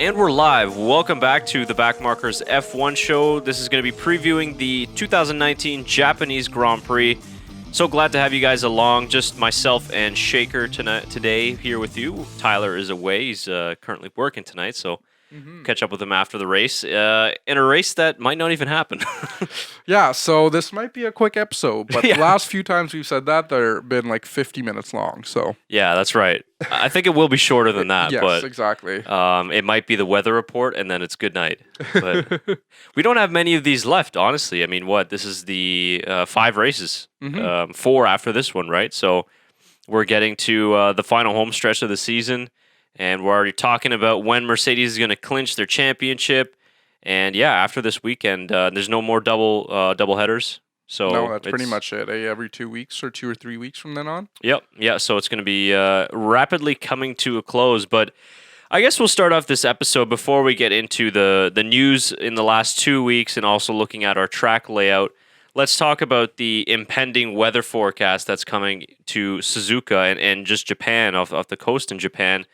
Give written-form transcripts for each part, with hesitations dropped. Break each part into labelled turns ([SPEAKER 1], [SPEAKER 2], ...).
[SPEAKER 1] And we're live. Welcome back to the Backmarkers F1 show. This is going to be previewing the 2019 Japanese Grand Prix. So glad to have you guys along. Just myself and Shaker today here with you. Tyler is away. He's currently working tonight, so catch up with him after the race. In a race that might not even happen.
[SPEAKER 2] Yeah, so this might be a quick episode, but the last few times we've said that, they've been like 50 minutes long, so...
[SPEAKER 1] Yeah, that's right. I think it will be shorter than that,
[SPEAKER 2] yes,
[SPEAKER 1] but...
[SPEAKER 2] exactly.
[SPEAKER 1] It might be the weather report, and then it's good night. But we don't have many of these left, honestly. I mean, this is the 5 races. 4 after this one, right? So we're getting to the final home stretch of the season, and we're already talking about when Mercedes is going to clinch their championship. And yeah, after this weekend, there's no more double headers. So
[SPEAKER 2] no, that's pretty much it. Every 2 weeks or 2 or 3 weeks from then on.
[SPEAKER 1] Yep. Yeah. So it's going to be rapidly coming to a close. But I guess we'll start off this episode before we get into the news in the last 2 weeks and also looking at our track layout. Let's talk about the impending weather forecast that's coming to Suzuka and just Japan, off the coast in Japan.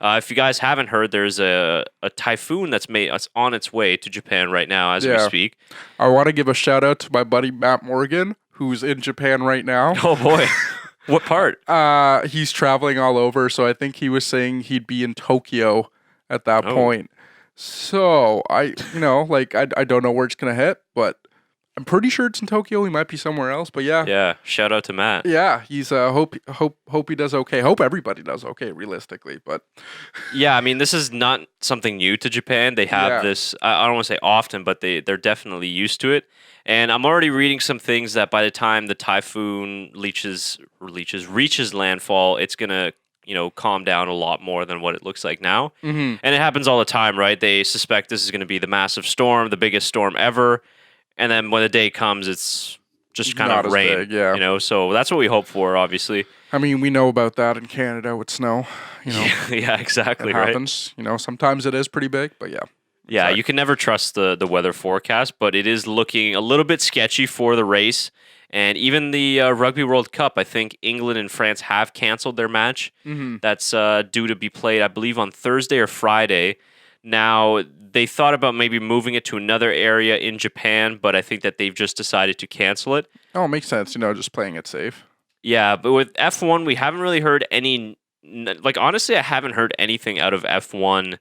[SPEAKER 1] If you guys haven't heard, there's a typhoon that's on its way to Japan right now as we speak.
[SPEAKER 2] I want to give a shout out to my buddy Matt Morgan, who's in Japan right now.
[SPEAKER 1] Oh boy. What part?
[SPEAKER 2] He's traveling all over, so I think he was saying he'd be in Tokyo at that point. So I don't know where it's gonna hit, but I'm pretty sure it's in Tokyo. He might be somewhere else, but yeah.
[SPEAKER 1] Yeah, shout out to Matt.
[SPEAKER 2] Yeah, he's hope he does okay. Hope everybody does okay, realistically, but
[SPEAKER 1] yeah, I mean, this is not something new to Japan. They have this. I don't want to say often, but they're definitely used to it. And I'm already reading some things that by the time the typhoon reaches landfall, it's gonna calm down a lot more than what it looks like now. And it happens all the time, right? They suspect this is going to be the massive storm, the biggest storm ever. And then when the day comes, it's just kind of rain,
[SPEAKER 2] big,
[SPEAKER 1] So that's what we hope for, obviously.
[SPEAKER 2] I mean, we know about that in Canada with snow,
[SPEAKER 1] Yeah, exactly,
[SPEAKER 2] it happens. Sometimes it is pretty big, but yeah.
[SPEAKER 1] Yeah, you can never trust the weather forecast, but it is looking a little bit sketchy for the race. And even the Rugby World Cup, I think England and France have canceled their match. That's due to be played, I believe, on Thursday or Friday. Now, they thought about maybe moving it to another area in Japan, but I think that they've just decided to cancel it.
[SPEAKER 2] Oh, it makes sense, just playing it safe.
[SPEAKER 1] Yeah, but with F1, we haven't really heard any... honestly, I haven't heard anything out of F1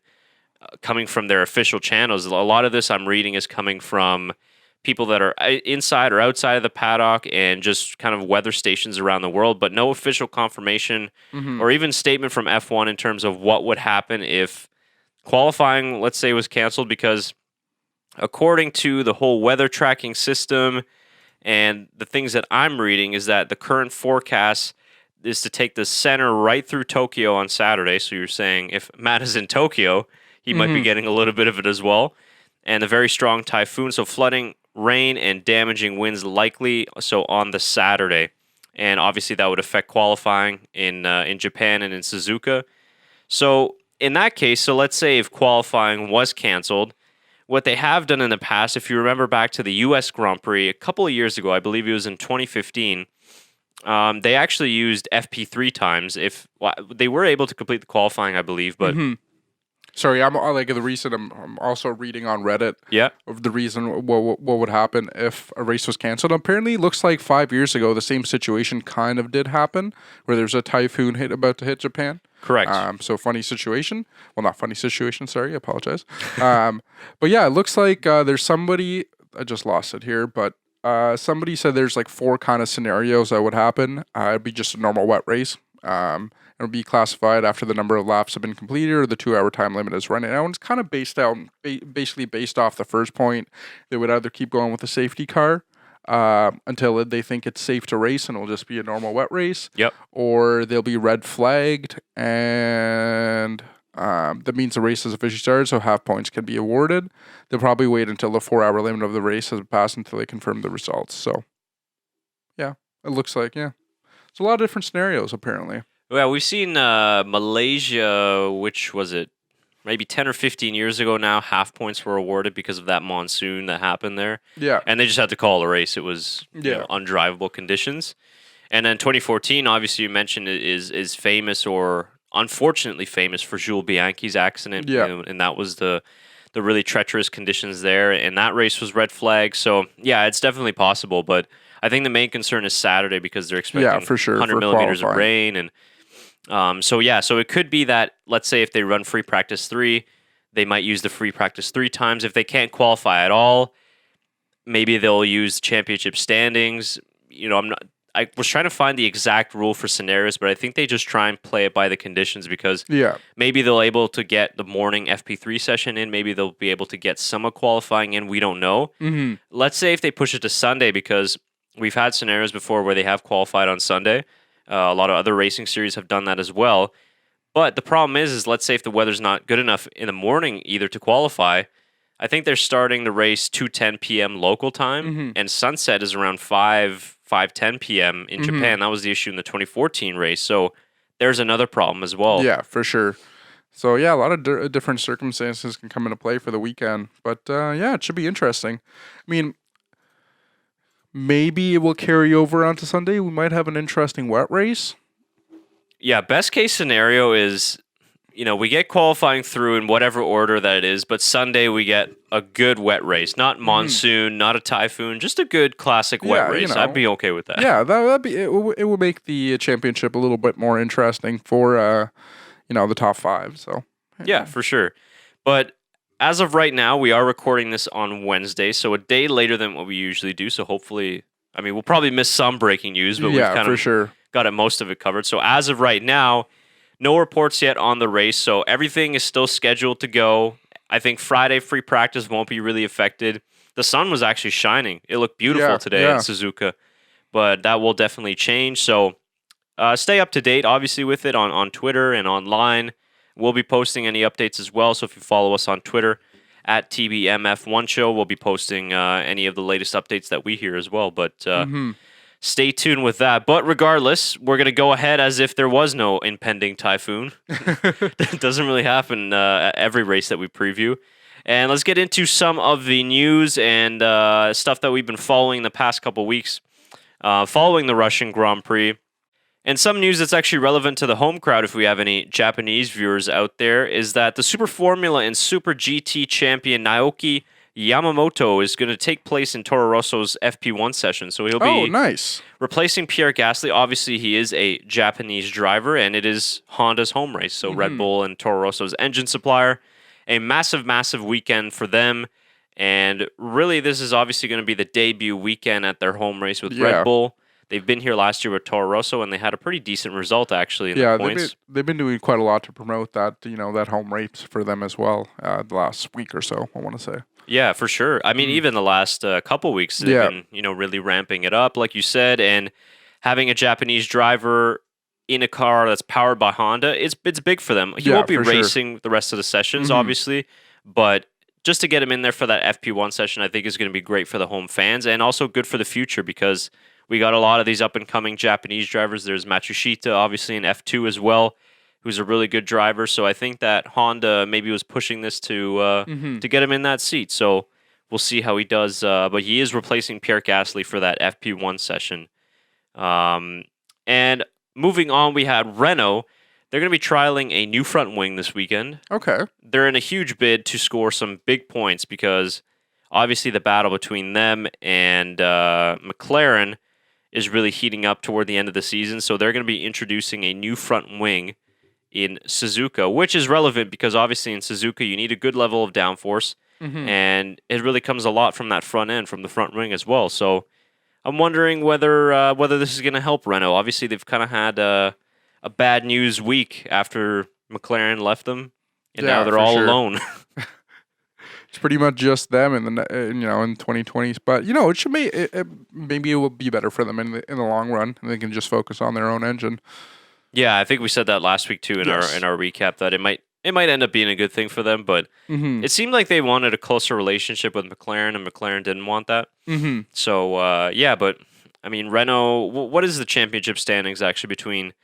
[SPEAKER 1] coming from their official channels. A lot of this I'm reading is coming from people that are inside or outside of the paddock and just kind of weather stations around the world, but no official confirmation or even statement from F1 in terms of what would happen if qualifying, let's say, was canceled, because according to the whole weather tracking system and the things that I'm reading is that the current forecast is to take the center right through Tokyo on Saturday. So you're saying if Matt is in Tokyo, he might be getting a little bit of it as well. And a very strong typhoon, so flooding, rain, and damaging winds likely so on the Saturday. And obviously that would affect qualifying in Japan and in Suzuka. So in that case, so let's say if qualifying was canceled, what they have done in the past, if you remember back to the U.S. Grand Prix a couple of years ago, I believe it was in 2015, they actually used FP3 times. They were able to complete the qualifying, I believe, but...
[SPEAKER 2] Sorry, I'm like the reason I'm also reading on Reddit.
[SPEAKER 1] Yeah.
[SPEAKER 2] Of the reason what would happen if a race was canceled. Apparently, it looks like 5 years ago the same situation kind of did happen, where there's a typhoon about to hit Japan.
[SPEAKER 1] Correct.
[SPEAKER 2] So funny situation. Well, not funny situation. Sorry, I apologize. But yeah, it looks like there's somebody. I just lost it here, but somebody said there's like 4 kind of scenarios that would happen. It'd be just a normal wet race. It'll be classified after the number of laps have been completed or the 2-hour time limit is running out. And it's kind of basically based off the first point. They would either keep going with the safety car until they think it's safe to race and it'll just be a normal wet race.
[SPEAKER 1] Yep.
[SPEAKER 2] Or they'll be red flagged and that means the race has officially started, so half points can be awarded. They'll probably wait until the 4-hour limit of the race has passed until they confirm the results. So, yeah, it looks like, it's a lot of different scenarios apparently.
[SPEAKER 1] Well, we've seen Malaysia, which was it, maybe 10 or 15 years ago now, half points were awarded because of that monsoon that happened there.
[SPEAKER 2] Yeah.
[SPEAKER 1] And they just had to call a race. It was undrivable conditions. And then 2014, obviously you mentioned, is famous or unfortunately famous for Jules Bianchi's accident.
[SPEAKER 2] Yeah.
[SPEAKER 1] And that was the really treacherous conditions there. And that race was red flag. So, yeah, it's definitely possible. But I think the main concern is Saturday because they're expecting
[SPEAKER 2] for sure,
[SPEAKER 1] 100
[SPEAKER 2] for
[SPEAKER 1] millimeters of
[SPEAKER 2] qualifying.
[SPEAKER 1] rain. And so it could be that, let's say if they run free practice 3, they might use the free practice 3 times. If they can't qualify at all, maybe they'll use championship standings. I was trying to find the exact rule for scenarios, but I think they just try and play it by the conditions because maybe they'll able to get the morning FP3 session in. Maybe they'll be able to get some of qualifying in. We don't know.
[SPEAKER 2] Mm-hmm.
[SPEAKER 1] Let's say if they push it to Sunday, because we've had scenarios before where they have qualified on Sunday. A lot of other racing series have done that as well. But the problem is let's say if the weather's not good enough in the morning either to qualify, I think they're starting the race 2:10 p.m. local time, and sunset is around 5:10 p.m. in Japan. That was the issue in the 2014 race. So there's another problem as well.
[SPEAKER 2] Yeah, for sure. So, yeah, a lot of different circumstances can come into play for the weekend. But, it should be interesting. I mean, maybe it will carry over onto Sunday. We might have an interesting wet race.
[SPEAKER 1] Yeah, best case scenario is, we get qualifying through in whatever order that it is, but Sunday we get a good wet race. Not monsoon, not a typhoon, just a good classic wet race. I'd be okay with that.
[SPEAKER 2] Yeah, that'd be it would make the championship a little bit more interesting for the top 5. So
[SPEAKER 1] yeah, for sure. But as of right now, we are recording this on Wednesday, so a day later than what we usually do. So hopefully, we'll probably miss some breaking news, but we've kind of got most of it covered. So as of right now, no reports yet on the race, so everything is still scheduled to go. I think Friday free practice won't be really affected. The sun was actually shining. It looked beautiful today in Suzuka, but that will definitely change. So stay up to date, obviously, with it on Twitter and online. We'll be posting any updates as well, so if you follow us on Twitter, at TBMF1Show, we'll be posting any of the latest updates that we hear as well. But stay tuned with that. But regardless, we're going to go ahead as if there was no impending typhoon. That doesn't really happen at every race that we preview. And let's get into some of the news and stuff that we've been following the past couple weeks following the Russian Grand Prix. And some news that's actually relevant to the home crowd, if we have any Japanese viewers out there, is that the Super Formula and Super GT champion Naoki Yamamoto is going to take place in Toro Rosso's FP1 session. So he'll be replacing Pierre Gasly. Obviously, he is a Japanese driver, and it is Honda's home race. So Red Bull and Toro Rosso's engine supplier. A massive, massive weekend for them. And really, this is obviously going to be the debut weekend at their home race with Red Bull. They've been here last year with Toro Rosso, and they had a pretty decent result, actually, in the points.
[SPEAKER 2] They've been doing quite a lot to promote that, that home race for them as well the last week or so, I want to say.
[SPEAKER 1] Yeah, for sure. Even the last couple weeks, they've been, really ramping it up, like you said, and having a Japanese driver in a car that's powered by Honda, it's big for them. He won't be racing the rest of the sessions, obviously, but just to get him in there for that FP1 session, I think is going to be great for the home fans and also good for the future because we got a lot of these up-and-coming Japanese drivers. There's Matsushita, obviously, in F2 as well, who's a really good driver. So I think that Honda maybe was pushing this to get him in that seat. So we'll see how he does. But he is replacing Pierre Gasly for that FP1 session. And moving on, we had Renault. They're going to be trialing a new front wing this weekend.
[SPEAKER 2] Okay.
[SPEAKER 1] They're in a huge bid to score some big points because obviously the battle between them and McLaren is really heating up toward the end of the season. So they're going to be introducing a new front wing in Suzuka, which is relevant because obviously in Suzuka you need a good level of downforce, and it really comes a lot from that front end, from the front wing as well. So I'm wondering whether this is going to help Renault. Obviously they've kind of had a bad news week after McLaren left them, and now they're all alone.
[SPEAKER 2] It's pretty much just them in the in 2020s, but it should maybe it will be better for them in the long run, and they can just focus on their own engine.
[SPEAKER 1] Yeah, I think we said that last week too in our recap that it might end up being a good thing for them, but it seemed like they wanted a closer relationship with McLaren, and McLaren didn't want that. So but Renault. What is the championship standings actually between?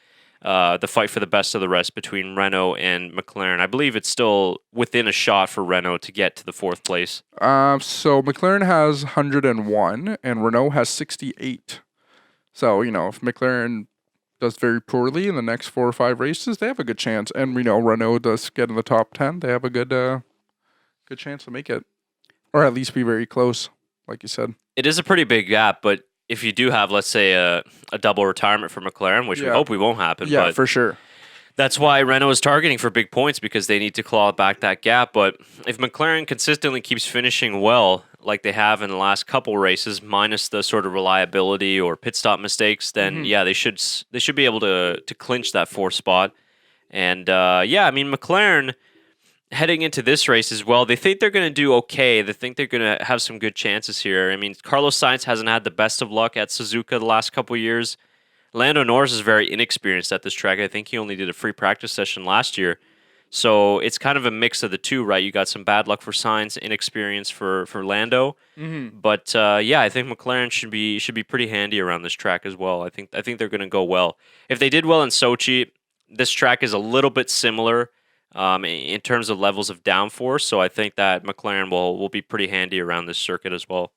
[SPEAKER 1] The fight for the best of the rest between Renault and McLaren. I believe it's still within a shot for Renault to get to the fourth place.
[SPEAKER 2] So McLaren has 101 and Renault has 68. So, if McLaren does very poorly in the next 4 or 5 races, they have a good chance. And we know Renault does get in the top 10. They have a good chance to make it, or at least be very close, like you said.
[SPEAKER 1] It is a pretty big gap, but if you do have, let's say, a double retirement for McLaren, which we hope we won't happen,
[SPEAKER 2] Yeah,
[SPEAKER 1] but
[SPEAKER 2] for sure.
[SPEAKER 1] that's why Renault is targeting for big points, because they need to claw back that gap. But if McLaren consistently keeps finishing well, like they have in the last couple races, minus the sort of reliability or pit stop mistakes, then they should be able to clinch that 4th spot. And I mean, McLaren heading into this race as well, they think they're going to do okay. They think they're going to have some good chances here. I mean, Carlos Sainz hasn't had the best of luck at Suzuka the last couple of years. Lando Norris is very inexperienced at this track. I think he only did a free practice session last year. So it's kind of a mix of the two, right? You got some bad luck for Sainz, inexperience for Lando. But I think McLaren should be pretty handy around this track as well. I think they're going to go well. If they did well in Sochi, this track is a little bit similar in terms of levels of downforce. So I think that McLaren will be pretty handy around this circuit as well.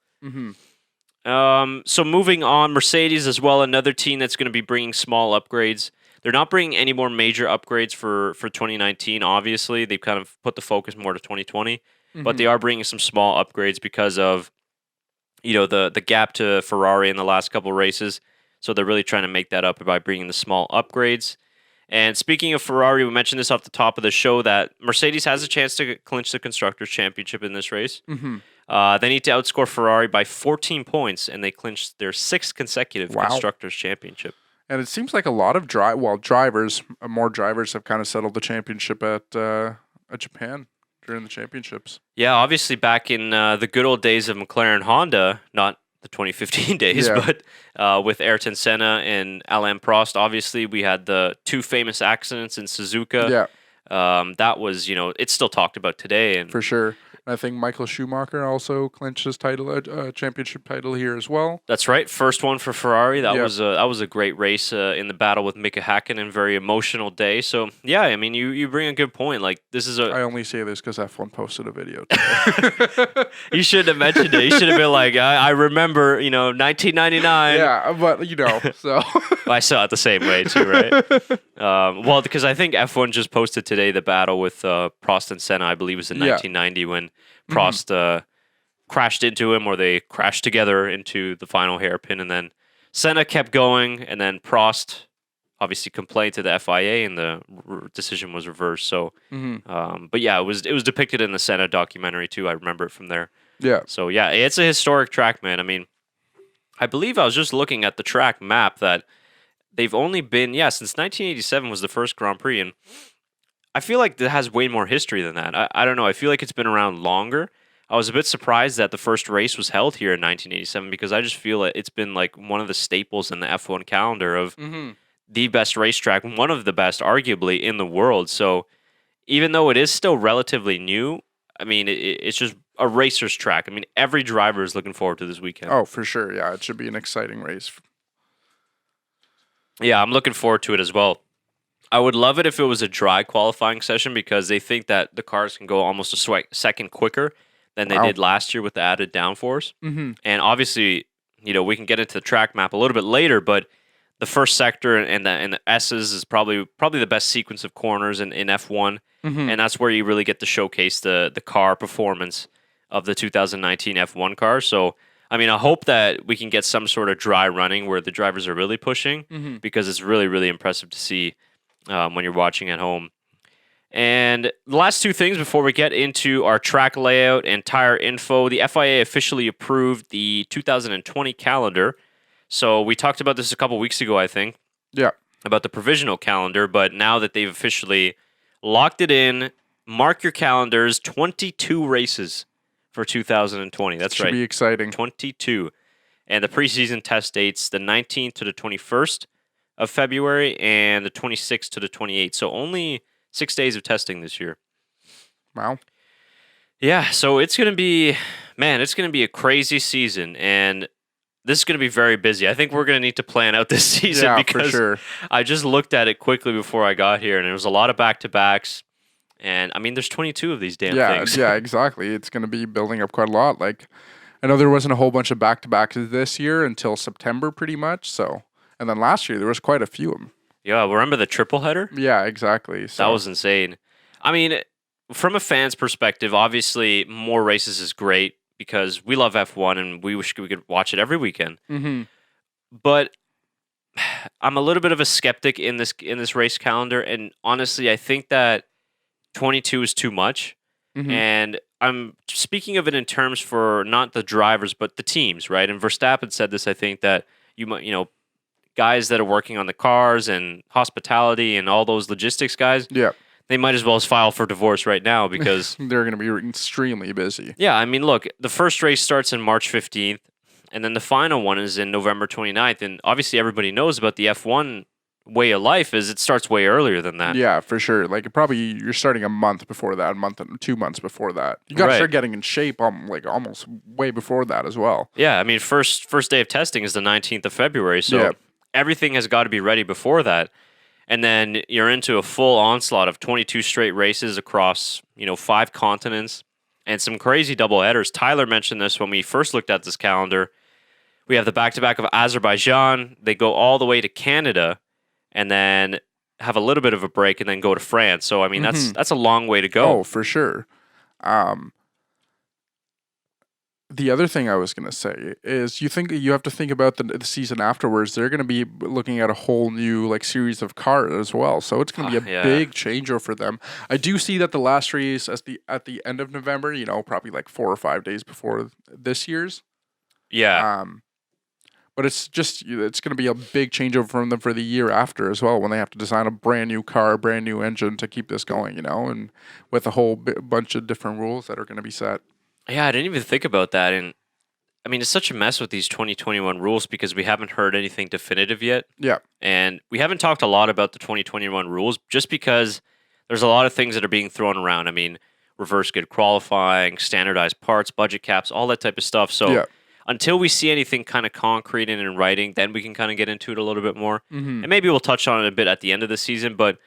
[SPEAKER 1] So moving on, Mercedes as well, another team that's going to be bringing small upgrades. They're not bringing any more major upgrades for 2019, obviously. They've kind of put the focus more to 2020. But they are bringing some small upgrades because of, the gap to Ferrari in the last couple of races. So they're really trying to make that up by bringing the small upgrades. And speaking of Ferrari, we mentioned this off the top of the show that Mercedes has a chance to clinch the Constructors' Championship in this race. They need to outscore Ferrari by 14 points, and they clinched their 6th consecutive Constructors' Championship.
[SPEAKER 2] And it seems like a lot of more drivers have kind of settled the championship at Japan during the championships.
[SPEAKER 1] Yeah, obviously back in the good old days of McLaren Honda, not the 2015 days, but with Ayrton Senna and Alain Prost, obviously we had the 2 famous accidents in Suzuka. That was, it's still talked about today. And
[SPEAKER 2] for sure. I think Michael Schumacher also clinched his championship title here as well.
[SPEAKER 1] That's right, first one for Ferrari. That was a great race in the battle with Mika Hakkinen, very emotional day. So yeah, I mean, you bring a good point. Like this is
[SPEAKER 2] I only say this because F1 posted a video today.
[SPEAKER 1] You shouldn't have mentioned it. You should have been like, I remember, 1999.
[SPEAKER 2] Yeah, but so
[SPEAKER 1] I saw it the same way too, right? Well, because I think F1 just posted today the battle with Prost and Senna. I believe it was in 1990 when Prost crashed into him, or they crashed together into the final hairpin, and then Senna kept going, and then Prost obviously complained to the FIA, and the decision was reversed. So, but yeah, it was depicted in the Senna documentary too. I remember it from there.
[SPEAKER 2] Yeah.
[SPEAKER 1] So yeah, it's a historic track, man. I mean, I believe I was just looking at the track map that they've only been since 1987 was the first Grand Prix, and I feel like it has way more history than that. I don't know. I feel like it's been around longer. I was a bit surprised that the first race was held here in 1987 because I just feel it's been like one of the staples in the F1 calendar of the best racetrack, one of the best, arguably, in the world. So even though it is still relatively new, I mean, it's just a racer's track. I mean, every driver is looking forward to this weekend.
[SPEAKER 2] Oh, for sure. Yeah, it should be an exciting race.
[SPEAKER 1] Yeah, I'm looking forward to it as well. I would love it if it was a dry qualifying session because they think that the cars can go almost a second quicker than they did last year with the added downforce. And obviously, we can get into the track map a little bit later, but the first sector and the S's is probably the best sequence of corners in F1, and that's where you really get to showcase the car performance of the 2019 F1 car. So, I mean, I hope that we can get some sort of dry running where the drivers are really pushing because it's really, really impressive to see when you're watching at home. And the last 2 things before we get into our track layout and tire info, the FIA officially approved the 2020 calendar. So we talked about this a couple weeks ago, I think.
[SPEAKER 2] Yeah.
[SPEAKER 1] About the provisional calendar, but now that they've officially locked it in, mark your calendars, 22 races for 2020. That's
[SPEAKER 2] Should
[SPEAKER 1] right.
[SPEAKER 2] be exciting.
[SPEAKER 1] 22. And the preseason test dates, the 19th to the 21st of February and the 26th to the 28th. So only 6 days of testing this year.
[SPEAKER 2] Wow.
[SPEAKER 1] Yeah, so it's going to be a crazy season, and this is going to be very busy. I think we're going to need to plan out this season because
[SPEAKER 2] for sure.
[SPEAKER 1] I just looked at it quickly before I got here, and there was a lot of back-to-backs, and I mean, there's 22 of these damn things.
[SPEAKER 2] Yeah, exactly. It's going to be building up quite a lot. Like, I know there wasn't a whole bunch of back-to-backs this year until September pretty much, so... And then last year there was quite a few of them.
[SPEAKER 1] Yeah, remember the triple header?
[SPEAKER 2] Yeah, exactly. So
[SPEAKER 1] That was insane. I mean, from a fan's perspective, obviously more races is great because we love F1 and we wish we could watch it every weekend.
[SPEAKER 2] mm-hmm.
[SPEAKER 1] But I'm a little bit of a skeptic in this race calendar, and honestly, I think that 22 is too much.
[SPEAKER 2] Mm-hmm.
[SPEAKER 1] And I'm speaking of it in terms for not the drivers but the teams, right? And Verstappen said this. I think that guys that are working on the cars and hospitality and all those logistics guys,
[SPEAKER 2] Yeah.
[SPEAKER 1] they might as well file for divorce right now because
[SPEAKER 2] they're going to be extremely busy.
[SPEAKER 1] yeah, I mean, look, the first race starts on March 15th, and then the final one is in November 29th. And obviously, everybody knows about the F1 way of life is it starts way earlier than that.
[SPEAKER 2] Yeah, for sure. Like probably you're starting a month before that, a month and 2 months before that. You got to
[SPEAKER 1] Right.
[SPEAKER 2] start getting in shape like almost way before that as well.
[SPEAKER 1] Yeah, I mean, first day of testing is the 19th of February, so
[SPEAKER 2] Yeah.
[SPEAKER 1] everything has got to be ready before that. And then you're into a full onslaught of 22 straight races across, 5 continents and some crazy double headers. Tyler mentioned this when we first looked at this calendar. We have the back-to-back of Azerbaijan. They go all the way to Canada and then have a little bit of a break and then go to France. So, I mean, that's a long way to go.
[SPEAKER 2] Oh, for sure. The other thing I was going to say is you have to think about the season afterwards. They're going to be looking at a whole new like series of cars as well. So it's going to be a big changeover for them. I do see that the last race at the end of November, probably like 4 or 5 days before this year's.
[SPEAKER 1] Yeah.
[SPEAKER 2] But it's going to be a big changeover from them for the year after as well when they have to design a brand new car, brand new engine to keep this going, and with a whole bunch of different rules that are going to be set.
[SPEAKER 1] Yeah, I didn't even think about that. And I mean, it's such a mess with these 2021 rules because we haven't heard anything definitive yet.
[SPEAKER 2] Yeah.
[SPEAKER 1] And we haven't talked a lot about the 2021 rules just because there's a lot of things that are being thrown around. I mean, reverse grid qualifying, standardized parts, budget caps, all that type of stuff. So until we see anything kind of concrete and in writing, then we can kind of get into it a little bit more.
[SPEAKER 2] Mm-hmm.
[SPEAKER 1] And maybe we'll touch on it a bit at the end of the season. But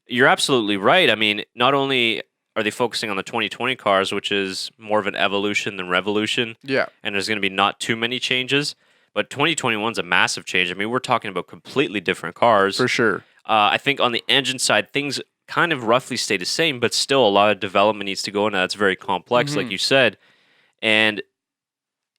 [SPEAKER 1] you're absolutely right. I mean, not only are they focusing on the 2020 cars, which is more of an evolution than revolution.
[SPEAKER 2] Yeah.
[SPEAKER 1] And there's going to be not too many changes. But 2021 is a massive change. I mean, we're talking about completely different cars.
[SPEAKER 2] For sure.
[SPEAKER 1] I think on the engine side, things kind of roughly stay the same, but still a lot of development needs to go into that. It's very complex, like you said. And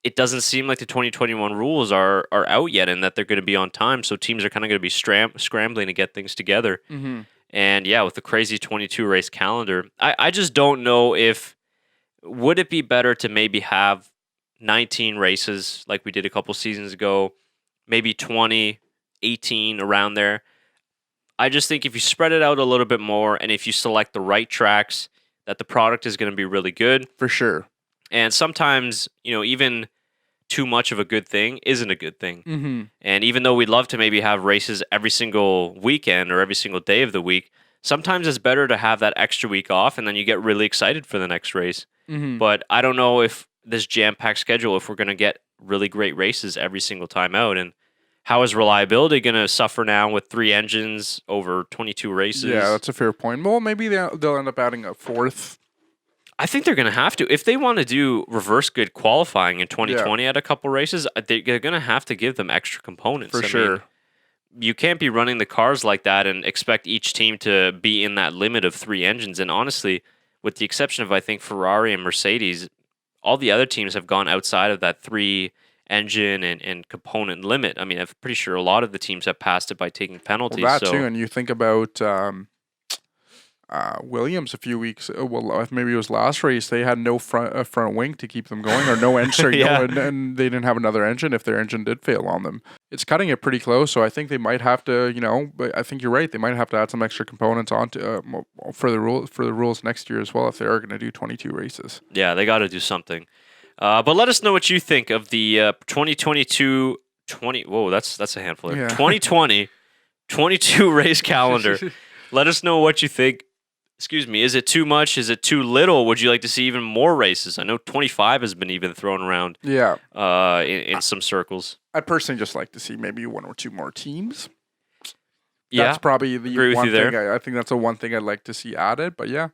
[SPEAKER 1] it doesn't seem like the 2021 rules are out yet and that they're going to be on time. So teams are kind of going to be scrambling to get things together.
[SPEAKER 2] Mm-hmm.
[SPEAKER 1] And yeah, with the crazy 22 race calendar, I just don't know would it be better to maybe have 19 races like we did a couple seasons ago, maybe 20, 18 around there. I just think if you spread it out a little bit more and if you select the right tracks, that the product is going to be really good.
[SPEAKER 2] For sure.
[SPEAKER 1] And sometimes, even too much of a good thing isn't a good thing.
[SPEAKER 2] Mm-hmm.
[SPEAKER 1] And even though we'd love to maybe have races every single weekend or every single day of the week, sometimes it's better to have that extra week off and then you get really excited for the next race.
[SPEAKER 2] Mm-hmm.
[SPEAKER 1] But I don't know if this jam-packed schedule, if we're going to get really great races every single time out. And how is reliability going to suffer now with 3 engines over 22 races?
[SPEAKER 2] Yeah, that's a fair point. Well, maybe they'll end up adding a fourth.
[SPEAKER 1] I think they're going to have to. If they want to do reverse grid qualifying in 2020 at a couple races, they're going to have to give them extra components.
[SPEAKER 2] For sure.
[SPEAKER 1] You can't be running the cars like that and expect each team to be in that limit of 3 engines. And honestly, with the exception of, I think, Ferrari and Mercedes, all the other teams have gone outside of that 3 engine and component limit. I mean, I'm pretty sure a lot of the teams have passed it by taking penalties.
[SPEAKER 2] Well, that too, and you think about Williams a few weeks, maybe it was last race, they had no front wing to keep them going, or no engine, and they didn't have another engine if their engine did fail on them. It's cutting it pretty close, so I think they might have to, but I think you're right, they might have to add some extra components onto for the rules next year as well if they are going to do 22 races.
[SPEAKER 1] Yeah, they got to do something. But let us know what you think of the 2022 Whoa, that's a handful there. 2020 22 race calendar. Let us know what you think. Excuse me, is it too much? Is it too little? Would you like to see even more races? I know 25 has been even thrown around in some circles.
[SPEAKER 2] I personally just like to see maybe 1 or 2 more teams.
[SPEAKER 1] Yeah,
[SPEAKER 2] that's probably the
[SPEAKER 1] agree with
[SPEAKER 2] one
[SPEAKER 1] you
[SPEAKER 2] thing.
[SPEAKER 1] there.
[SPEAKER 2] I think that's the one thing I'd like to see added. But yeah,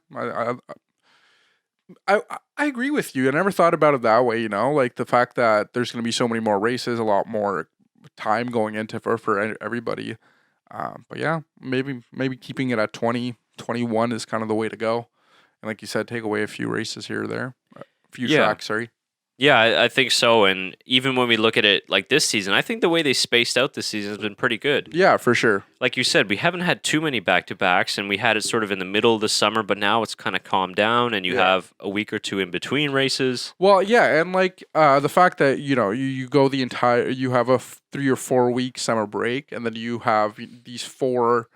[SPEAKER 2] I agree with you. I never thought about it that way. Like the fact that there's going to be so many more races, a lot more time going into for everybody. But yeah, maybe keeping it at 20, 21 is kind of the way to go. And like you said, take away a few races here or there, a few
[SPEAKER 1] Yeah.
[SPEAKER 2] tracks. Sorry.
[SPEAKER 1] Yeah, I think so. And even when we look at it like this season, I think the way they spaced out this season has been pretty good.
[SPEAKER 2] Yeah, for sure.
[SPEAKER 1] Like you said, we haven't had too many back-to-backs, and we had it sort of in the middle of the summer, but now it's kind of calmed down, and you have a week or two in between races.
[SPEAKER 2] Well, yeah, and like the fact that you go you have a 3 or 4 week summer break, and then you have these 4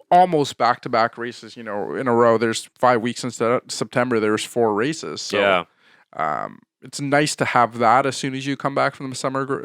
[SPEAKER 2] almost back-to-back races, in a row. There's 5 weeks in September. There's 4 races. So,
[SPEAKER 1] Yeah.
[SPEAKER 2] it's nice to have that as soon as you come back from the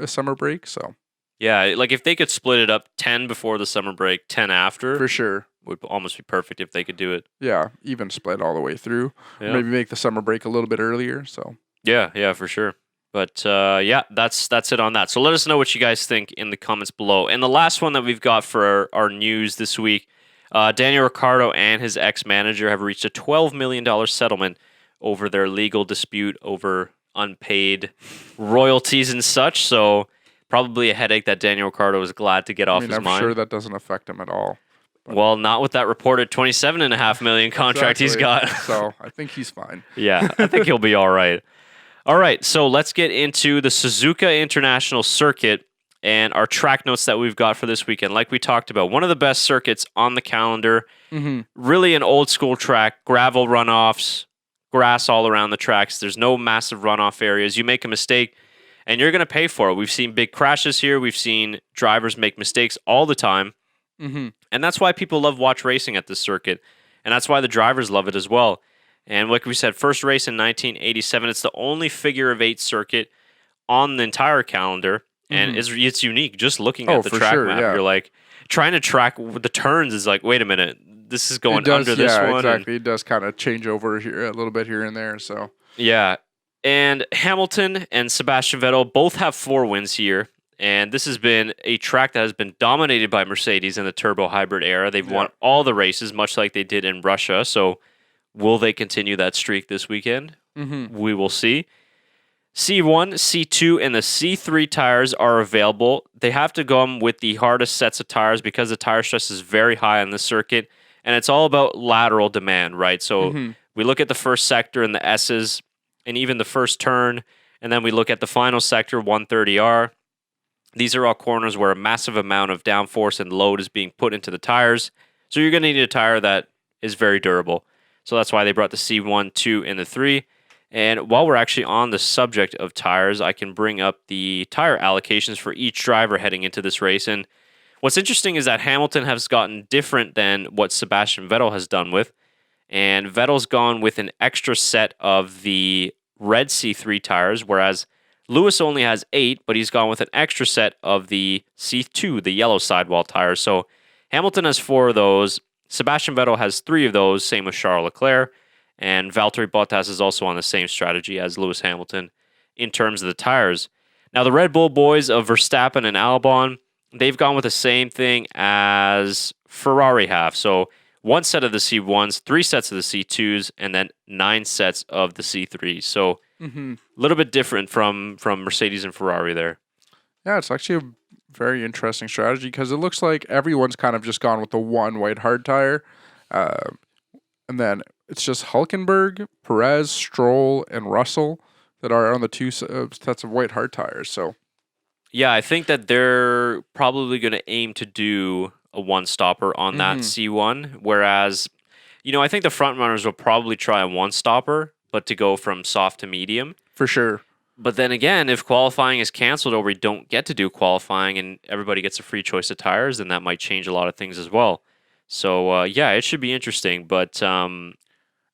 [SPEAKER 2] summer break. So
[SPEAKER 1] Yeah, like if they could split it up 10 before the summer break, 10 after,
[SPEAKER 2] for sure,
[SPEAKER 1] would almost be perfect if they could do it.
[SPEAKER 2] yeah, even split all the way through.
[SPEAKER 1] Yeah.
[SPEAKER 2] Maybe make the summer break a little bit earlier. So
[SPEAKER 1] Yeah, for sure. But yeah, that's it on that. So let us know what you guys think in the comments below. And the last one that we've got for our news this week, Daniel Ricciardo and his ex-manager have reached a $12 million settlement over their legal dispute over unpaid royalties and such. So probably a headache that Daniel Ricciardo is glad to get off his
[SPEAKER 2] I'm
[SPEAKER 1] mind.
[SPEAKER 2] sure that doesn't affect him at all.
[SPEAKER 1] Well, not with that reported $27.5 million contract he's got.
[SPEAKER 2] So I think he's fine.
[SPEAKER 1] Yeah, I think he'll be all right. All right, so let's get into the Suzuka International Circuit and our track notes that we've got for this weekend. Like we talked about, one of the best circuits on the calendar.
[SPEAKER 2] Mm-hmm.
[SPEAKER 1] Really an old school track, gravel runoffs, grass all around the tracks. There's no massive runoff areas. You make a mistake, and you're going to pay for it. We've seen big crashes here. We've seen drivers make mistakes all the time.
[SPEAKER 2] Mm-hmm.
[SPEAKER 1] And that's why people love watch racing at this circuit. And that's why the drivers love it as well. And like we said, first race in 1987. It's the only figure of 8 circuit on the entire calendar. And it's unique. Just looking at the track map, you're like, trying to track the turns is like, wait a minute, this is going under this one.
[SPEAKER 2] Exactly. It does kind of change over here a little bit here and there. So
[SPEAKER 1] yeah. And Hamilton and Sebastian Vettel both have 4 wins here. And this has been a track that has been dominated by Mercedes in the turbo hybrid era. They've won all the races, much like they did in Russia. So will they continue that streak this weekend?
[SPEAKER 2] Mm-hmm.
[SPEAKER 1] We will see. C1, C2, and the C3 tires are available. They have to go with the hardest sets of tires because the tire stress is very high on the circuit. And it's all about lateral demand, right? So we look at the first sector and the S's and even the first turn. And then we look at the final sector, 130R. These are all corners where a massive amount of downforce and load is being put into the tires. So you're going to need a tire that is very durable. So that's why they brought the C1, 2, and the 3. And while we're actually on the subject of tires, I can bring up the tire allocations for each driver heading into this race. And what's interesting is that Hamilton has gotten different than what Sebastian Vettel has done with. And Vettel's gone with an extra set of the red C3 tires, whereas Lewis only has 8, but he's gone with an extra set of the C2, the yellow sidewall tires. So Hamilton has 4 of those. Sebastian Vettel has 3 of those, same with Charles Leclerc. And Valtteri Bottas is also on the same strategy as Lewis Hamilton in terms of the tires. Now, the Red Bull boys of Verstappen and Albon, they've gone with the same thing as Ferrari have. So 1 set of the C1s, 3 sets of the C2s, and then 9 sets of the C3s. So a little bit different from Mercedes and Ferrari there.
[SPEAKER 2] Yeah, it's actually a very interesting strategy because it looks like everyone's kind of just gone with the 1 white hard tire. And then it's just Hülkenberg, Perez, Stroll, and Russell that are on the 2 sets of white hard tires. So,
[SPEAKER 1] yeah, I think that they're probably going to aim to do a 1-stopper on that C1. Whereas, I think the front runners will probably try a 1-stopper, but to go from soft to medium.
[SPEAKER 2] For sure.
[SPEAKER 1] But then again, if qualifying is canceled or we don't get to do qualifying and everybody gets a free choice of tires, then that might change a lot of things as well. So, yeah, it should be interesting. But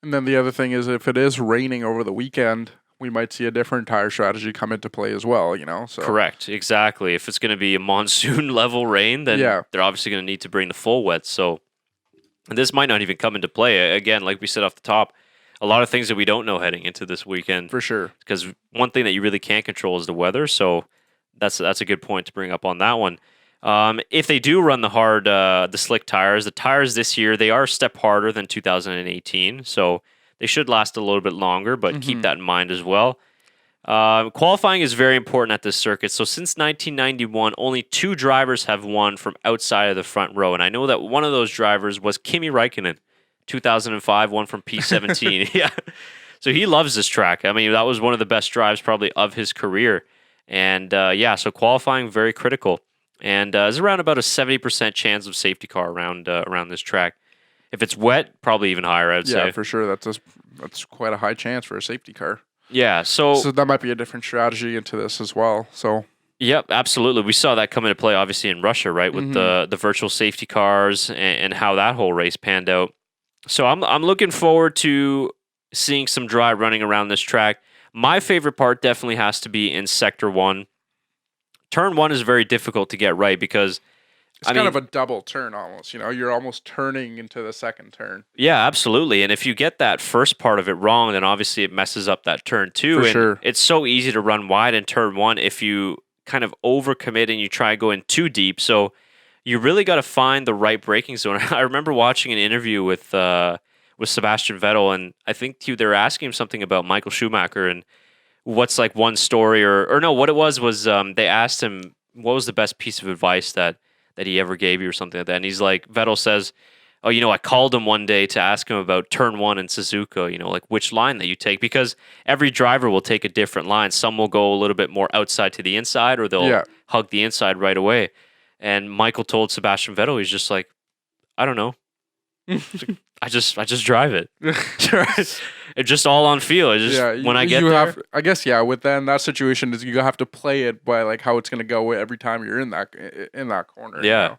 [SPEAKER 2] and then the other thing is if it is raining over the weekend, we might see a different tire strategy come into play as well, So
[SPEAKER 1] correct, exactly. If it's going to be a monsoon level rain, then they're obviously going to need to bring the full wet. So this might not even come into play. Again, like we said off the top, a lot of things that we don't know heading into this weekend.
[SPEAKER 2] For sure.
[SPEAKER 1] Because one thing that you really can't control is the weather. So that's a good point to bring up on that one. If they do run the slick tires, the tires this year, they are a step harder than 2018. So they should last a little bit longer, but keep that in mind as well. Qualifying is very important at this circuit. So since 1991, only 2 drivers have won from outside of the front row. And I know that one of those drivers was Kimi Räikkönen, 2005, one from P17. Yeah. So he loves this track. I mean, that was one of the best drives probably of his career. And so qualifying, very critical. And there's around about a 70% chance of safety car around this track. If it's wet, probably even higher, I'd say.
[SPEAKER 2] Yeah, for sure. That's quite a high chance for a safety car.
[SPEAKER 1] Yeah, so
[SPEAKER 2] that might be a different strategy into this as well. So
[SPEAKER 1] yep, absolutely. We saw that come into play, obviously, in Russia, right, with the virtual safety cars and how that whole race panned out. So I'm looking forward to seeing some dry running around this track. My favorite part definitely has to be in Sector 1. Turn 1 is very difficult to get right because
[SPEAKER 2] it's kind of a double turn almost. You're almost turning into the second turn.
[SPEAKER 1] Yeah, absolutely. And if you get that first part of it wrong, then obviously it messes up that turn 2.
[SPEAKER 2] For
[SPEAKER 1] and
[SPEAKER 2] sure.
[SPEAKER 1] It's so easy to run wide in Turn 1 if you kind of overcommit and you try going too deep. So you really got to find the right braking zone. I remember watching an interview with Sebastian Vettel, and I think they were asking him something about Michael Schumacher and what's like one story or no, what it was they asked him what was the best piece of advice that he ever gave you or something like that. And he's like, Vettel says, oh, I called him one day to ask him about Turn 1 in Suzuka, like which line that you take, because every driver will take a different line. Some will go a little bit more outside to the inside, or they'll hug the inside right away. And Michael told Sebastian Vettel, he's just like, I don't know. I just drive it. It's just all on feel. When I get there.
[SPEAKER 2] I guess with that situation is you have to play it by like how it's going to go every time you're in that corner.
[SPEAKER 1] Yeah.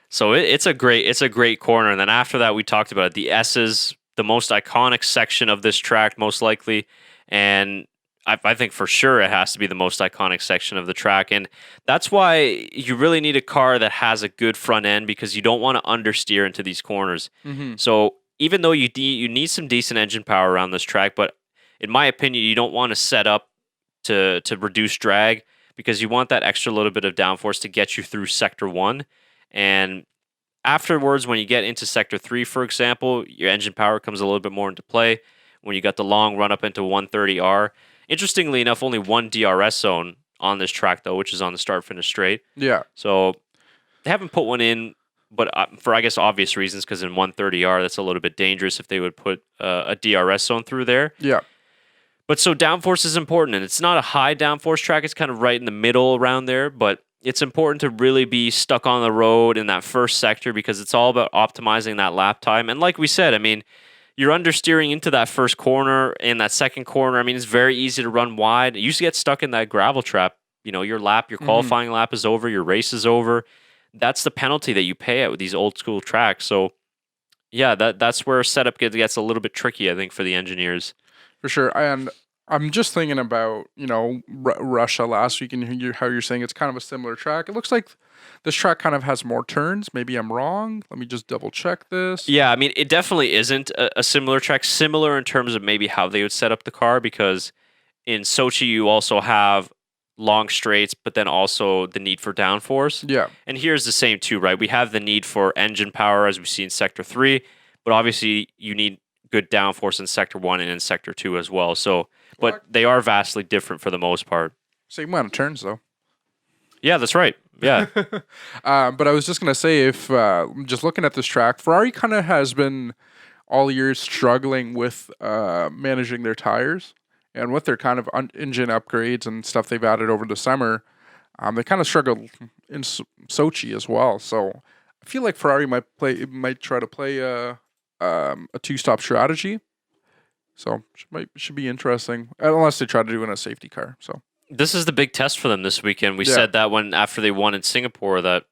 [SPEAKER 1] So it's a great corner. And then after that, we talked about it. The S is the most iconic section of this track, most likely. And I think for sure it has to be the most iconic section of the track. And that's why you really need a car that has a good front end, because you don't want to understeer into these corners. So even though you need some decent engine power around this track, but in my opinion, you don't want to set up to reduce drag, because you want that extra little bit of downforce to get you through Sector 1. And afterwards, when you get into Sector 3, for example, your engine power comes a little bit more into play when you got the long run up into 130R. Interestingly enough, only one DRS zone on this track, though, which is on the start-finish straight.
[SPEAKER 2] Yeah.
[SPEAKER 1] So they haven't put one in, but for, I guess, obvious reasons, because in 130R, that's a little bit dangerous if they would put a DRS zone through there.
[SPEAKER 2] Yeah.
[SPEAKER 1] But so downforce is important, and it's not a high downforce track. It's kind of right in the middle around there, but it's important to really be stuck on the road in that first sector, because it's all about optimizing that lap time. And like we said, I mean, you're understeering into that first corner and that second corner. I mean, it's very easy to run wide. You used to get stuck in that gravel trap. Your qualifying lap is over, your race is over. That's the penalty that you pay out with these old school tracks. So, yeah, that's where setup gets a little bit tricky, I think, for the engineers.
[SPEAKER 2] For sure. And I'm just thinking about, Russia last week, and how you're saying it's kind of a similar track. It looks like this track kind of has more turns. Maybe I'm wrong. Let me just double check this.
[SPEAKER 1] Yeah, I mean, it definitely isn't a similar track. Similar in terms of maybe how they would set up the car, because in Sochi you also have long straights, but then also the need for downforce.
[SPEAKER 2] Yeah. And
[SPEAKER 1] here's the same too, right? We have the need for engine power, as we see in Sector 3, but obviously you need good downforce in Sector 1 and in Sector 2 as well. So, but they are vastly different for the most part.
[SPEAKER 2] Same amount of turns, though.
[SPEAKER 1] Yeah, that's right. Yeah.
[SPEAKER 2] But I was just going to say, if just looking at this track, Ferrari kind of has been all year struggling with managing their tires, and with their kind of engine upgrades and stuff they've added over the summer, they kind of struggled in Sochi as well. So I feel like Ferrari might try to play a two-stop strategy. So should be interesting, unless they try to do it in a safety car. So
[SPEAKER 1] this is the big test for them this weekend. We said that after they won in Singapore, that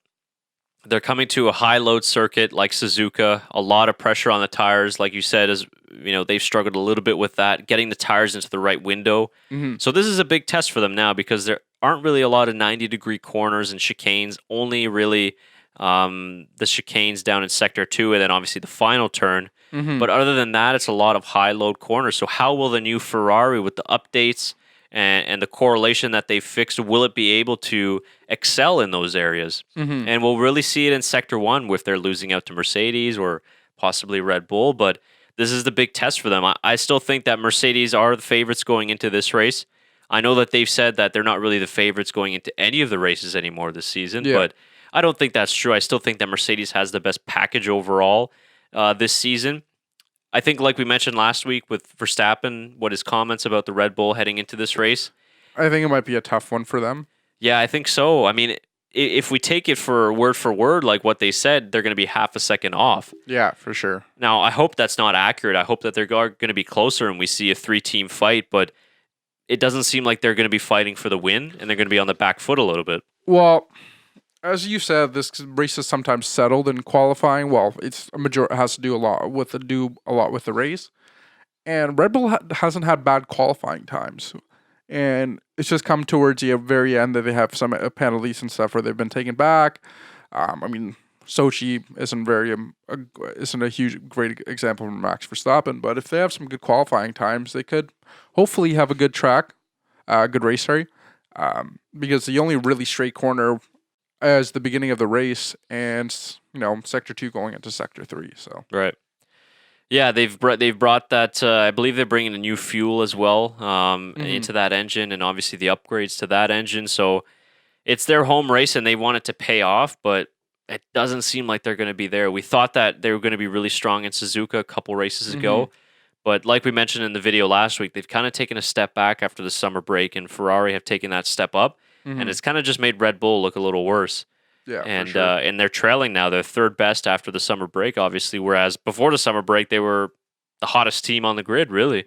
[SPEAKER 1] they're coming to a high load circuit like Suzuka, a lot of pressure on the tires. Like you said, they've struggled a little bit with that, getting the tires into the right window. So this is a big test for them now, because there aren't really a lot of 90-degree corners and chicanes, only really the chicanes down in Sector 2, and then obviously the final turn. But other than that, it's a lot of high load corners. So how will the new Ferrari, with the updates and the correlation that they've fixed, will it be able to excel in those areas? And we'll really see it in Sector 1 if they're losing out to Mercedes or possibly Red Bull. But this is the big test for them. I still think that Mercedes are the favorites going into this race. I know that they've said that they're not really the favorites going into any of the races anymore this season,
[SPEAKER 2] Yeah.
[SPEAKER 1] but I don't think that's true. I still think that Mercedes has the best package overall this season. I think, like we mentioned last week with Verstappen, what his comments about the Red Bull heading into this race.
[SPEAKER 2] I think it might be a tough one for them.
[SPEAKER 1] Yeah, I think so. I mean, if we take it for word, like what they said, they're going to be half a second off.
[SPEAKER 2] Yeah, for sure.
[SPEAKER 1] Now, I hope that's not accurate. I hope that they're going to be closer and we see a 3-team fight, but it doesn't seem like they're going to be fighting for the win and they're going to be on the back foot a little bit.
[SPEAKER 2] Well, as you said, this race is sometimes settled in qualifying. Well, it's has to do a lot with the race, and Red Bull hasn't had bad qualifying times, and it's just come towards the very end that they have some penalties and stuff where they've been taken back. I mean, Sochi isn't a huge great example from Max Verstappen, but if they have some good qualifying times, they could hopefully have a good good race. Sorry, because the only really straight corner as the beginning of the race, and sector 2 going into sector 3. So
[SPEAKER 1] right, yeah, they've brought that. I believe they're bringing a new fuel as well into that engine, and obviously the upgrades to that engine. So it's their home race, and they want it to pay off, but it doesn't seem like they're going to be there. We thought that they were going to be really strong in Suzuka a couple races ago, but like we mentioned in the video last week, they've kind of taken a step back after the summer break, and Ferrari have taken that step up. And it's kind of just made Red Bull look a little worse.
[SPEAKER 2] Yeah,
[SPEAKER 1] and
[SPEAKER 2] for sure.
[SPEAKER 1] And they're trailing now. They're third best after the summer break, obviously. Whereas before the summer break, they were the hottest team on the grid, really.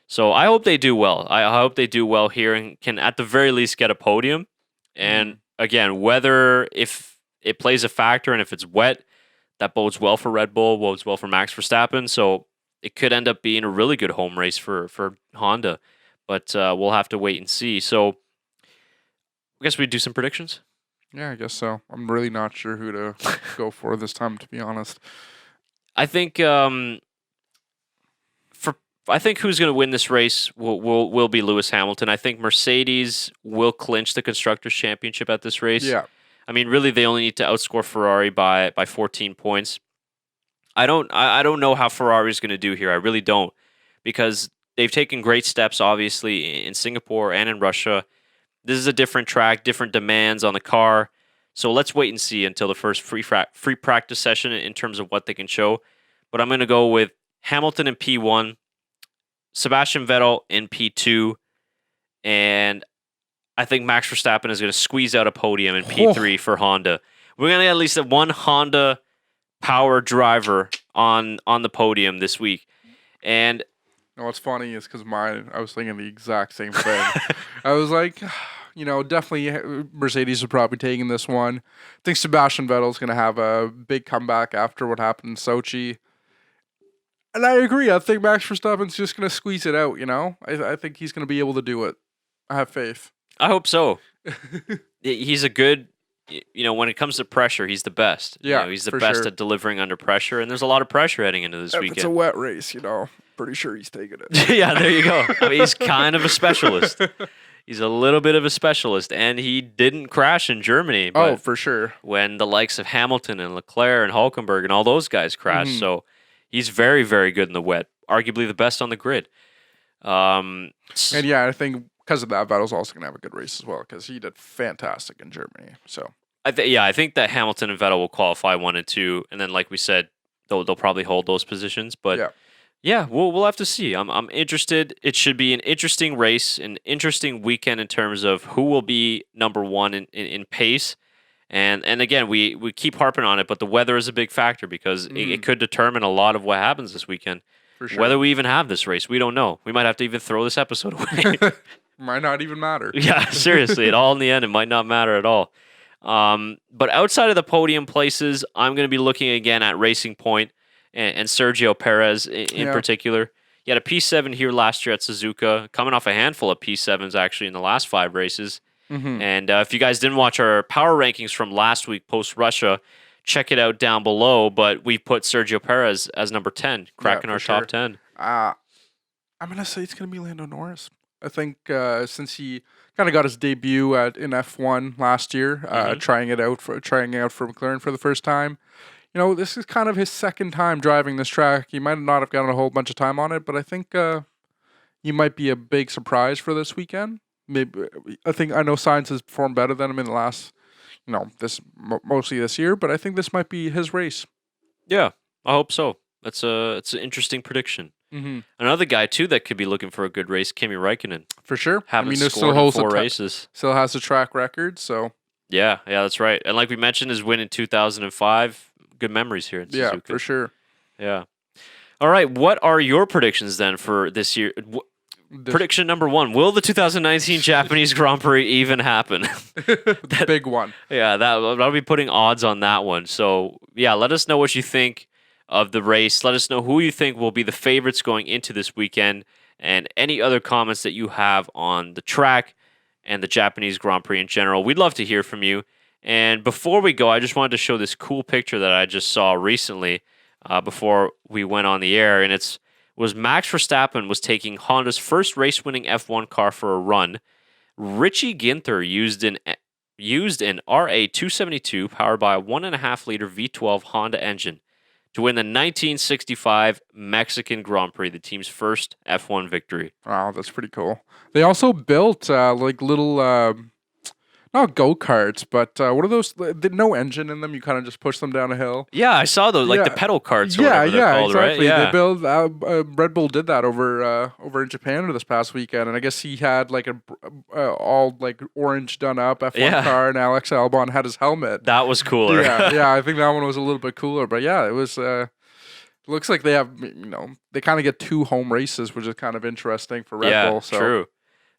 [SPEAKER 1] So I hope they do well. I hope they do well here and can at the very least get a podium. And again, whether if it plays a factor and if it's wet, that bodes well for Red Bull, bodes well for Max Verstappen. So it could end up being a really good home race for Honda. But we'll have to wait and see. So I guess we'd do some predictions.
[SPEAKER 2] Yeah, I guess so. I'm really not sure who to go for this time, to be honest.
[SPEAKER 1] I think who's going to win this race will be Lewis Hamilton. I think Mercedes will clinch the Constructors' Championship at this race.
[SPEAKER 2] Yeah.
[SPEAKER 1] I mean, really, they only need to outscore Ferrari by 14 points. I don't know how Ferrari's going to do here. I really don't, because they've taken great steps, obviously, in Singapore and in Russia. This is a different track, different demands on the car. So let's wait and see until the first free practice session in terms of what they can show. But I'm going to go with Hamilton in P1, Sebastian Vettel in P2, and I think Max Verstappen is going to squeeze out a podium in P3 for Honda. We're going to get at least one Honda power driver on the podium this week. And
[SPEAKER 2] what's funny is because I was thinking the exact same thing. I was like, definitely Mercedes is probably taking this one. I think Sebastian Vettel's going to have a big comeback after what happened in Sochi. And I agree. I think Max Verstappen's just going to squeeze it out, I think he's going to be able to do it. I have faith.
[SPEAKER 1] I hope so. He's a good, when it comes to pressure, he's the best.
[SPEAKER 2] Yeah,
[SPEAKER 1] he's the best at delivering under pressure, and there's a lot of pressure heading into this weekend.
[SPEAKER 2] If it's a wet race, pretty sure he's taking it.
[SPEAKER 1] Yeah, there you go. I mean, he's kind of a specialist. He's a little bit of a specialist, and he didn't crash in Germany. But
[SPEAKER 2] for sure.
[SPEAKER 1] When the likes of Hamilton and Leclerc and Hülkenberg and all those guys crashed, so he's very, very good in the wet. Arguably the best on the grid.
[SPEAKER 2] And yeah, I think because of that, Vettel's also going to have a good race as well because he did fantastic in Germany. So
[SPEAKER 1] I think that Hamilton and Vettel will qualify 1 and 2, and then like we said, they'll probably hold those positions. But yeah, we'll have to see. I'm interested. It should be an interesting race, an interesting weekend in terms of who will be number 1 in pace. And again, we keep harping on it, but the weather is a big factor because it could determine a lot of what happens this weekend.
[SPEAKER 2] For sure.
[SPEAKER 1] Whether we even have this race, we don't know. We might have to even throw this episode away.
[SPEAKER 2] Might not even matter.
[SPEAKER 1] Yeah, seriously. In the end, it might not matter at all. But outside of the podium places, I'm going to be looking again at Racing Point and Sergio Perez in particular. He had a P7 here last year at Suzuka, coming off a handful of P7s actually in the last 5 races. And if you guys didn't watch our power rankings from last week post-Russia, check it out down below. But we put Sergio Perez as number 10, cracking our top 10.
[SPEAKER 2] I'm going to say it's going to be Lando Norris. I think since he kind of got his debut in F1 last year, trying it out for McLaren for the first time. This is kind of his second time driving this track. He might not have gotten a whole bunch of time on it, but I think he might be a big surprise for this weekend. maybe I know Sainz has performed better than him in the last, mostly this year, but I think this might be his race.
[SPEAKER 1] Yeah, I hope so. It's an interesting prediction.
[SPEAKER 2] Mm-hmm.
[SPEAKER 1] Another guy too that could be looking for a good race, Kimi Räikkönen.
[SPEAKER 2] For sure.
[SPEAKER 1] Haven't
[SPEAKER 2] there's
[SPEAKER 1] scored in 4 races.
[SPEAKER 2] Still has a track record, so.
[SPEAKER 1] Yeah, that's right. And like we mentioned, his win in 2005. Good memories here in Suzuka.
[SPEAKER 2] Yeah, for sure.
[SPEAKER 1] Yeah. All right, what are your predictions then for this year? Prediction number 1, will the 2019 Japanese Grand Prix even happen?
[SPEAKER 2] The big one.
[SPEAKER 1] Yeah, I'll be putting odds on that one. So, yeah, let us know what you think of the race. Let us know who you think will be the favorites going into this weekend, and any other comments that you have on the track and the Japanese Grand Prix in general. We'd love to hear from you. And before we go, I just wanted to show this cool picture that I just saw recently before we went on the air, and was Max Verstappen was taking Honda's first race-winning F1 car for a run. Richie Ginther used an RA272 powered by a 1.5-liter V12 Honda engine to win the 1965 Mexican Grand Prix, the team's first F1 victory.
[SPEAKER 2] Wow, that's pretty cool. They also built little, not go-karts, but what are those? No engine in them. You kind of just push them down a hill.
[SPEAKER 1] Yeah, I saw those, the pedal carts or whatever they're called,
[SPEAKER 2] exactly.
[SPEAKER 1] right? Yeah,
[SPEAKER 2] they build. Red Bull did that over in Japan this past weekend, and I guess he had all orange done up F1 car, and Alex Albon had his helmet.
[SPEAKER 1] That was cooler.
[SPEAKER 2] yeah. I think that one was a little bit cooler, but yeah, it was. Looks like they have, they kind of get 2 home races, which is kind of interesting for Red Bull. So.
[SPEAKER 1] True.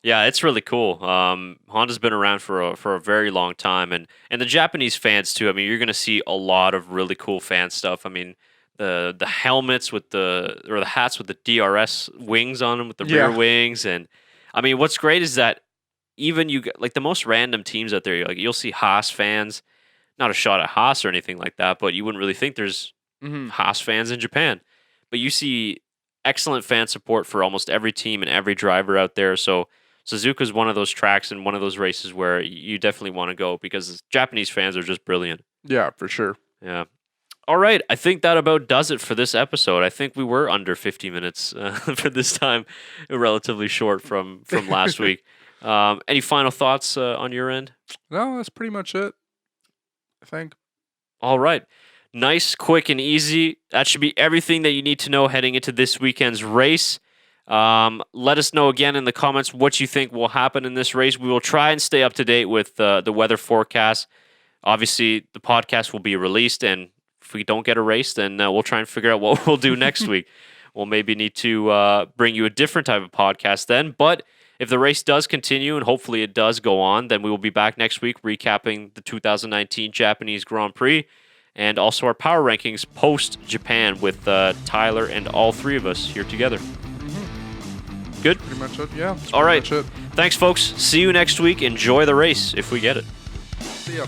[SPEAKER 1] Yeah, it's really cool. Honda's been around for a very long time, and the Japanese fans too. I mean, you're going to see a lot of really cool fan stuff. I mean, the helmets with the hats with the DRS wings on them with the rear wings, and I mean, what's great is that even you get the most random teams out there. You'll see Haas fans. Not a shot at Haas or anything like that, but you wouldn't really think there's Haas fans in Japan. But you see excellent fan support for almost every team and every driver out there. So Suzuka is one of those tracks and one of those races where you definitely want to go because Japanese fans are just brilliant.
[SPEAKER 2] Yeah, for sure.
[SPEAKER 1] Yeah. All right. I think that about does it for this episode. I think we were under 50 minutes for this time, relatively short from last week. Any final thoughts on your end?
[SPEAKER 2] No, that's pretty much it, I think.
[SPEAKER 1] All right. Nice, quick, and easy. That should be everything that you need to know heading into this weekend's race. Let us know again in the comments what you think will happen in this race. We will try and stay up to date with the weather forecast. Obviously, the podcast will be released, and if we don't get a race, then we'll try and figure out what we'll do next week. We'll maybe need to bring you a different type of podcast then. But if the race does continue, and hopefully it does go on, then we will be back next week recapping the 2019 Japanese Grand Prix and also our power rankings post-Japan with Tyler and all 3 of us here together. Good?
[SPEAKER 2] Pretty much it, yeah.
[SPEAKER 1] All right. Thanks, folks. See you next week. Enjoy the race if we get it.
[SPEAKER 2] See ya.